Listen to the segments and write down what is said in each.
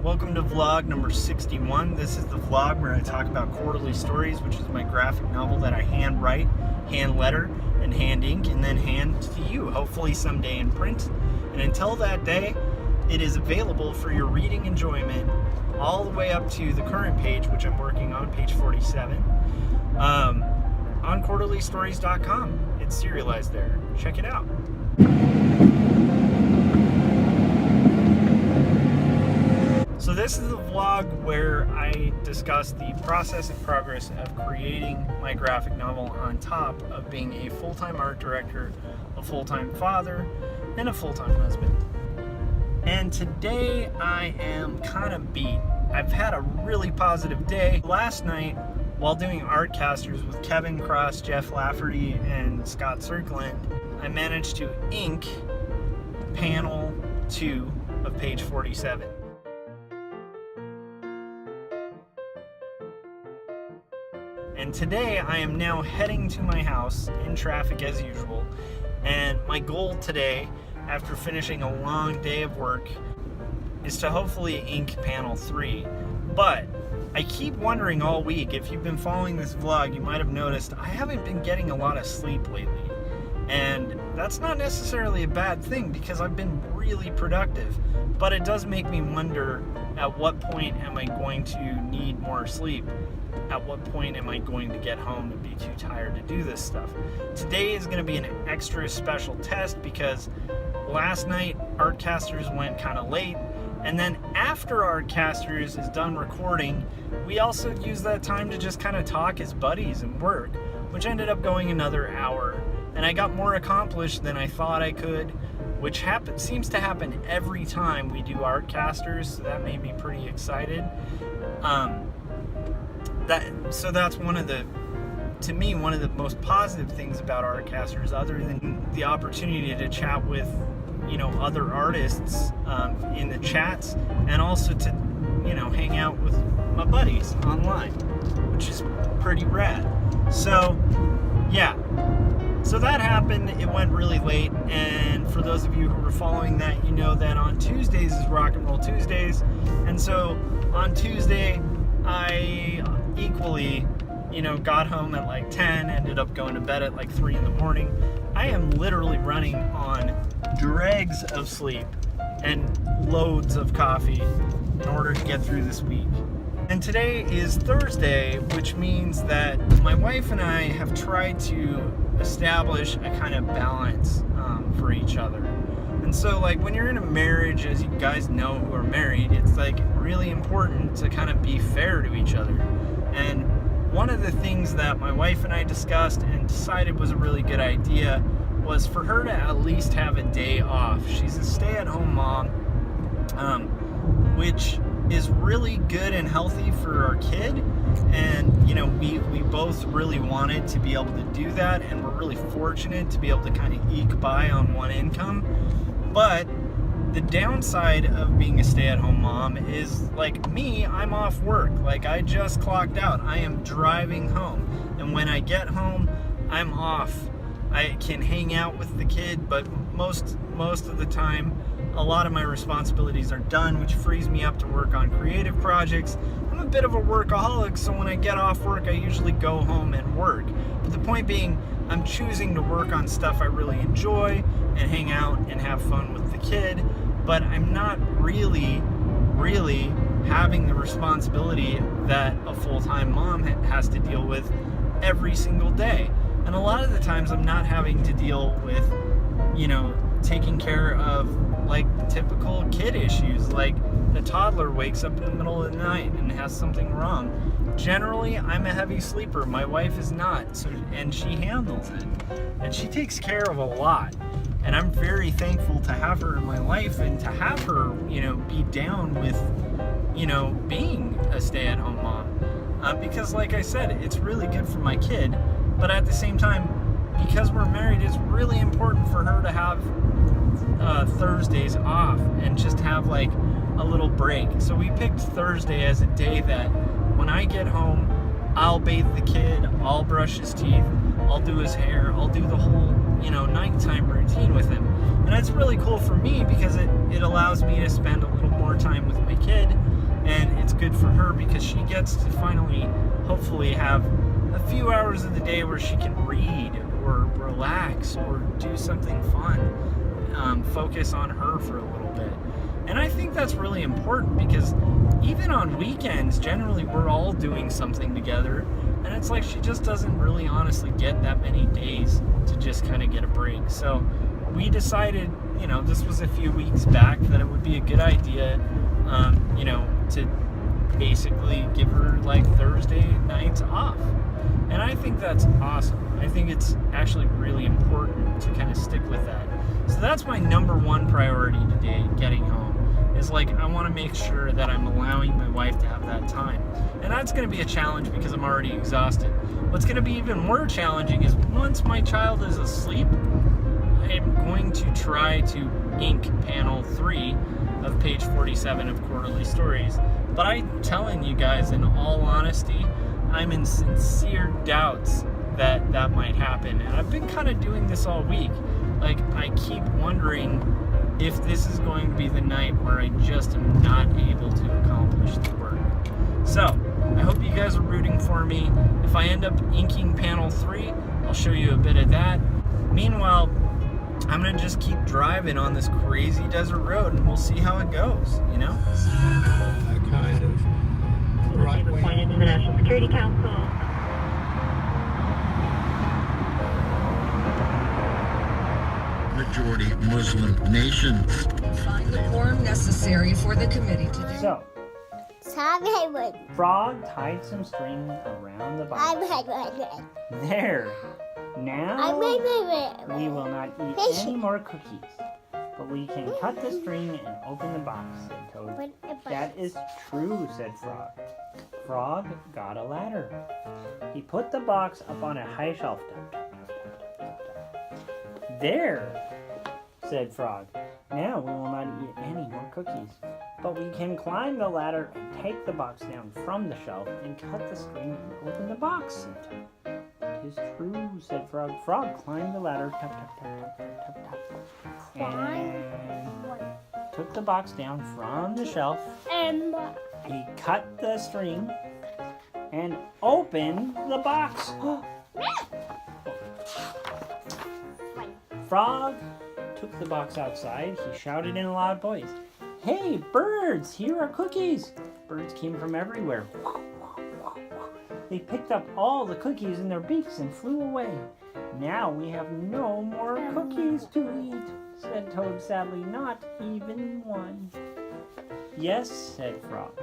Welcome to vlog number 61. This is the vlog where I talk about Quarterly Stories, which is my graphic novel that I hand write, hand letter, and hand ink, and then hand to you, hopefully someday in print. And until that day, it is available for your reading enjoyment all the way up to the current page, which I'm working on, page 47, on quarterlystories.com. It's serialized there. Check it out. So this is the vlog where I discuss the process and progress of creating my graphic novel on top of being a full-time art director, a full-time father, and a full-time husband. And today I am kind of beat. I've had a really positive day. Last night, while doing art casters with Kevin Cross, Jeff Lafferty, and Scott Cirkland, I managed to ink panel 2 of page 47. And today I am now heading to my house in traffic as usual. And my goal today, after finishing a long day of work, is to hopefully ink panel 3. But I keep wondering all week, if you've been following this vlog, you might have noticed I haven't been getting a lot of sleep lately. And that's not necessarily a bad thing because I've been really productive. But it does make me wonder, at what point am I going to need more sleep? At what point am I going to get home and be too tired to do this stuff? Today is going to be an extra special test because last night Artcasters went kind of late, and then after Artcasters is done recording, we also use that time to just kind of talk as buddies and work, which ended up going another hour. And I got more accomplished than I thought I could, which seems to happen every time we do Artcasters, so that made me pretty excited. So that's one of the most positive things about Artcasters, other than the opportunity to chat with, other artists in the chats, and also to, hang out with my buddies online, which is pretty rad. So, yeah. So that happened. It went really late, and for those of you who were following that, you know that on Tuesdays is Rock and Roll Tuesdays, and so on Tuesday, I equally, got home at like 10, ended up going to bed at like 3 in the morning. I am literally running on dregs of sleep and loads of coffee in order to get through this week. And today is Thursday, which means that my wife and I have tried to establish a kind of balance for each other. And so, like, when you're in a marriage, as you guys know who are married, it's like really important to kind of be fair to each other. And one of the things that my wife and I discussed and decided was a really good idea was for her to at least have a day off. She's a stay-at-home mom, which is really good and healthy for our kid. And, we both really wanted to be able to do that, and we're really fortunate to be able to kind of eke by on one income. But the downside of being a stay-at-home mom is, like me, I'm off work. Like, I just clocked out. I am driving home. And when I get home, I'm off. I can hang out with the kid, but most of the time, a lot of my responsibilities are done, which frees me up to work on creative projects. I'm a bit of a workaholic, so when I get off work, I usually go home and work. But the point being, I'm choosing to work on stuff I really enjoy and hang out and have fun with the kid, but I'm not really having the responsibility that a full-time mom has to deal with every single day. And a lot of the times I'm not having to deal with, taking care of like typical kid issues, like the toddler wakes up in the middle of the night and has something wrong. Generally, I'm a heavy sleeper. My wife is not, and she handles it. And she takes care of a lot. And I'm very thankful to have her in my life and to have her, be down with, being a stay-at-home mom. Because like I said, it's really good for my kid. But at the same time, because we're married, it's really important for her to have Thursdays off and just have like a little break. So we picked Thursday as a day that when I get home, I'll bathe the kid, I'll brush his teeth, I'll do his hair, I'll do the whole, nighttime routine with him. And it's really cool for me because it allows me to spend a little more time with my kid And it's good for her because she gets to finally, hopefully, have a few hours of the day where she can read or relax or do something fun, focus on her for a little bit. And I think that's really important because even on weekends, generally we're all doing something together, and it's like she just doesn't really honestly get that many days to just kind of get a break. So we decided, this was a few weeks back, that it would be a good idea, to basically give her like Thursday nights off. And I think that's awesome. I think it's actually really important to kind of stick with that. So that's my number one priority today, getting home. Is like, I want to make sure that I'm allowing my wife to have that time. And that's going to be a challenge because I'm already exhausted. What's going to be even more challenging is once my child is asleep, I'm going to try to ink panel 3 of page 47 of Quarterly Stories. But I'm telling you guys, in all honesty, I'm in sincere doubts that that might happen. And I've been kind of doing this all week. Like, I keep wondering if this is going to be the night where I just am not able to accomplish the work. So, I hope you guys are rooting for me. If I end up inking panel 3, I'll show you a bit of that. Meanwhile, I'm going to just keep driving on this crazy desert road and we'll see how it goes, Kind of. Right way. Appointed to the National Security Council. Majority Muslim nations. Find the quorum necessary for the committee to do. So, Frog tied some string around the box. There. Now, we will not eat any more cookies. But we can cut the string and open the box, said Toad. That is true, said Frog. Frog got a ladder. He put the box up on a high shelf. There, said Frog. Now we will not eat any more cookies. But we can climb the ladder and take the box down from the shelf and cut the string and open the box, said Toad. It is true, said Frog. Frog climbed the ladder, tap, tap, tap, tap, tap, tap, and took the box down from the shelf. He cut the string and opened the box. Frog took the box outside. He shouted in a loud voice, "Hey, birds, here are cookies!" Birds came from everywhere. They picked up all the cookies in their beaks and flew away. Now we have no more cookies to eat, said Toad sadly. Not even one. Yes, said Frog,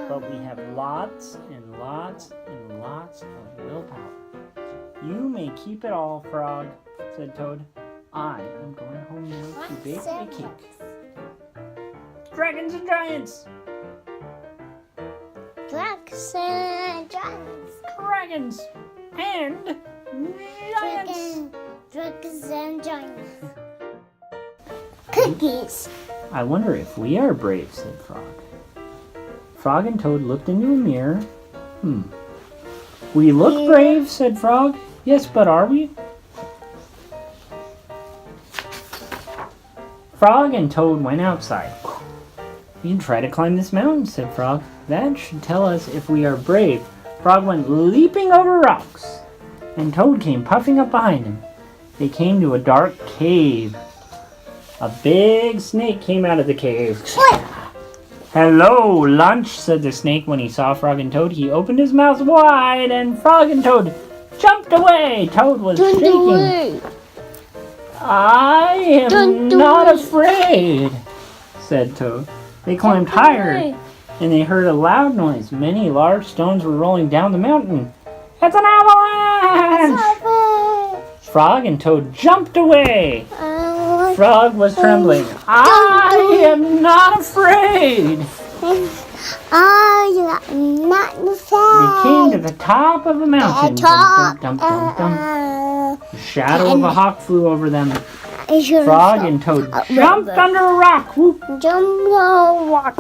but we have lots and lots and lots of willpower. You may keep it all, Frog, said Toad. I am going home now to bake a cake. Dragons and giants! Dragons and giants. Dragons and giants. Dragons and giants. Cookies. I wonder if we are brave, said Frog. Frog and Toad looked into a mirror. We look brave, said Frog. Yes, but are we? Frog and Toad went outside. We can try to climb this mountain, said Frog. That should tell us if we are brave. Frog went leaping over rocks, and Toad came puffing up behind him. They came to a dark cave. A big snake came out of the cave. Hello, lunch, said the snake when he saw Frog and Toad. He opened his mouth wide, and Frog and Toad jumped away. Toad was shaking. I am not afraid, said Toad. They climbed higher, and they heard a loud noise. Many large stones were rolling down the mountain. It's an avalanche! Frog and Toad jumped away. Frog was trembling. I am not afraid. I am not afraid. They came to the top of a mountain. Dum, dum, dum, dum. The shadow of a hawk flew over them. Frog and Toad jumped under a rock. Whoop. Jump on a rock.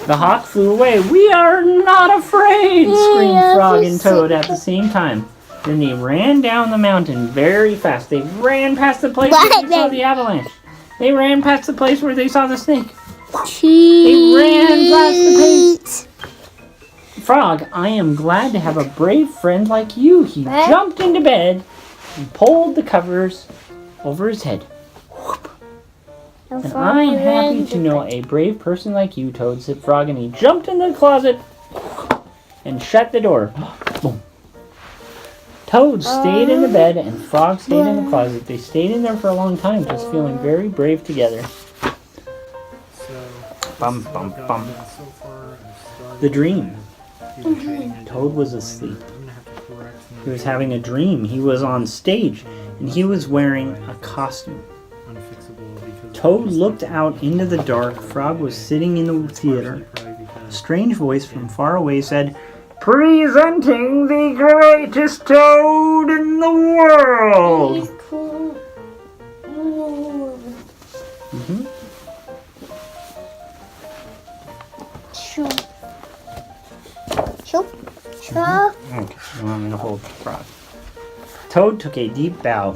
The hawk flew away. We are not afraid, screamed Frog and Toad at the same time. Then they ran down the mountain very fast. They ran past the place where they saw the avalanche. They ran past the place where they saw the snake. They ran past the pace. Frog, I am glad to have a brave friend like you. He jumped into bed and pulled the covers over his head. And I am happy to know a brave person like you, Toad, said Frog, and he jumped into the closet and shut the door. Boom. Toad stayed in the bed and Frog stayed in the closet. They stayed in there for a long time, just feeling very brave together. Bum, bum, bum. The dream. Toad was asleep. He was having a dream. He was on stage and he was wearing a costume. Toad looked out into the dark. Frog was sitting in the theater. A strange voice from far away said, "Presenting the greatest Toad in the world!" Mm-hmm. Okay, you want me to hold Frog. Toad took a deep bow.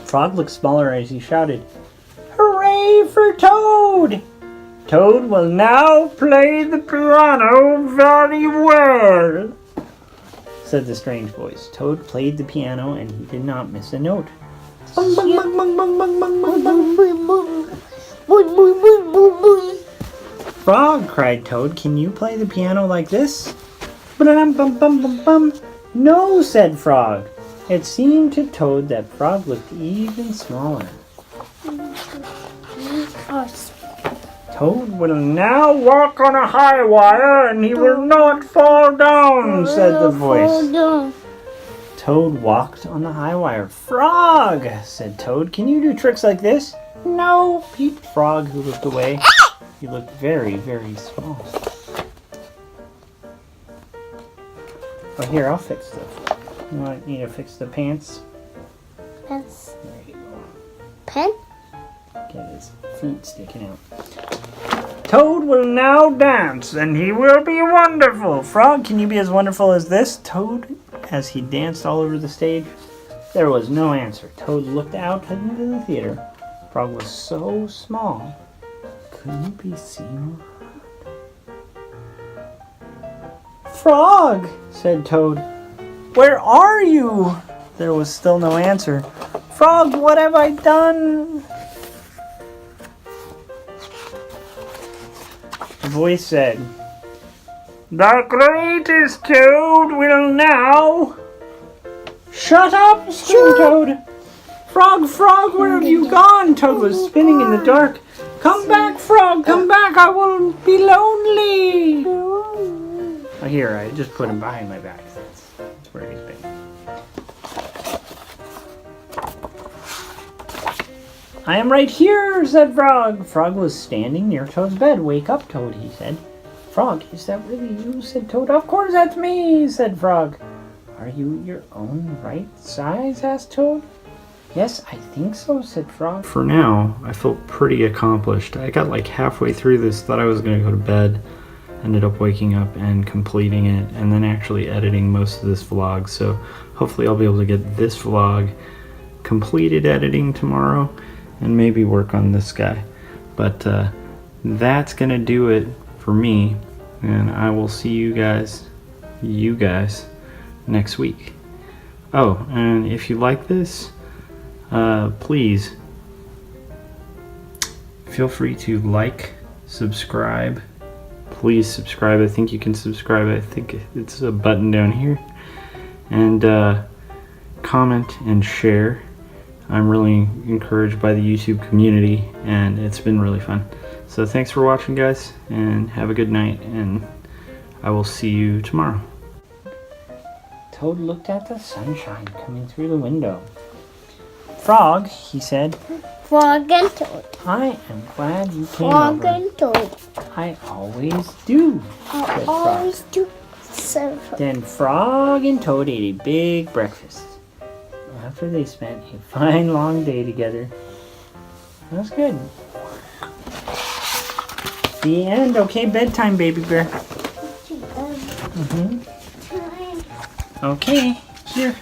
Frog looked smaller as he shouted, "Hooray for Toad! Toad will now play the piano very well," said the strange voice. Toad played the piano and he did not miss a note. Bung, bung, bung, bung, bung, bung, bung, bung. "Frog," cried Toad, "can you play the piano like this?" "Bum, bum, bum, bum, bum." "No," said Frog. It seemed to Toad that Frog looked even smaller. "Toad will now walk on a high wire and he will not fall down," said the voice. Toad walked on the high wire. "Frog," said Toad, "can you do tricks like this?" "No," peeped Frog, who looked away. He looked very, very small. Oh, here, I'll fix this. You want me to fix the pants? Pants. There you go. Pen? Get his feet sticking out. "Toad will now dance, and he will be wonderful. Frog, can you be as wonderful as this?" Toad, as he danced all over the stage. There was no answer. Toad looked out into the theater. Frog was so small, couldn't be seen. "Frog," said Toad, "where are you?" There was still no answer. "Frog, what have I done?" The voice said, "The greatest Toad will now..." "Shut up!" screamed Toad. "Frog, Frog, where have you gone?" Toad was spinning in the dark. "Come back, Frog, come back, I will be lonely." Oh, here, I just put him behind my back. That's where he's been. "I am right here," said Frog. Frog was standing near Toad's bed. "Wake up, Toad," he said. "Frog, is that really you?" said Toad. "Of course that's me," said Frog. "Are you your own right size?" asked Toad. "Yes, I think so," said Frog. For now, I felt pretty accomplished. I got like halfway through this, thought I was going to go to bed, ended up waking up and completing it, and then actually editing most of this vlog. So hopefully I'll be able to get this vlog completed editing tomorrow and maybe work on this guy. But that's going to do it for me, and I will see you guys next week. Oh, and if you like this, please feel free to like, subscribe. Please subscribe. I think you can subscribe. I think it's a button down here. And comment and share. I'm really encouraged by the YouTube community, and it's been really fun. So thanks for watching, guys, and have a good night, and I will see you tomorrow. Toad looked at the sunshine coming through the window. "Frog," he said. Frog and Toad. "I am glad you came Frog over." and Toad. "I always do," said I Frog. always do. So Then Frog and Toad ate a big breakfast. After they spent a fine long day together. That was good. The end. Okay, bedtime, baby bear. Okay, here.